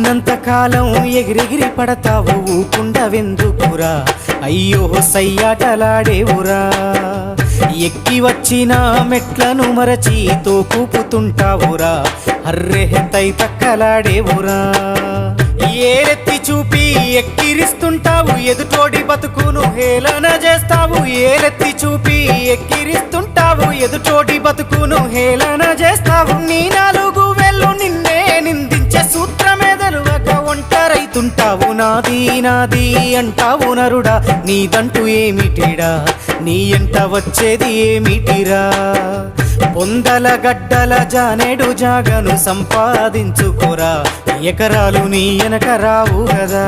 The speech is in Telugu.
ఉన్నంత కాలం ఎగిరెగిరి పడతావు ఊకుండవెందుకురా అయ్యో సయ్యాటలాడేవురా ఎక్కి వచ్చిన మెట్లను మరచి తోకూపుతుంటావురా అర్రె తై తక్కలాడేవురా ఏరెత్తి చూపి ఎక్కిరిస్తుంటావు ఎదుటోడి బతుకును హేళన చేస్తావు ఏరెత్తి చూపి ఎక్కిరిస్తుంటావు ఎదుటోడి బతుకును హేళన చేస్తావు నీ నాలుగు వేళ్ళు నిన్నే నిందించే సూత్రమే తెలవక ఒంటరైతుంటావు నాది నాది అంటావు నరుడా నీదంటూ ఏమిటిడా నీ ఎంట వచ్చేది ఏమిటిరా పొందల గడ్డల జానేడు జాగను సంపాదించుకోరా ఎకరాలు నీ వెనక రావు కదా।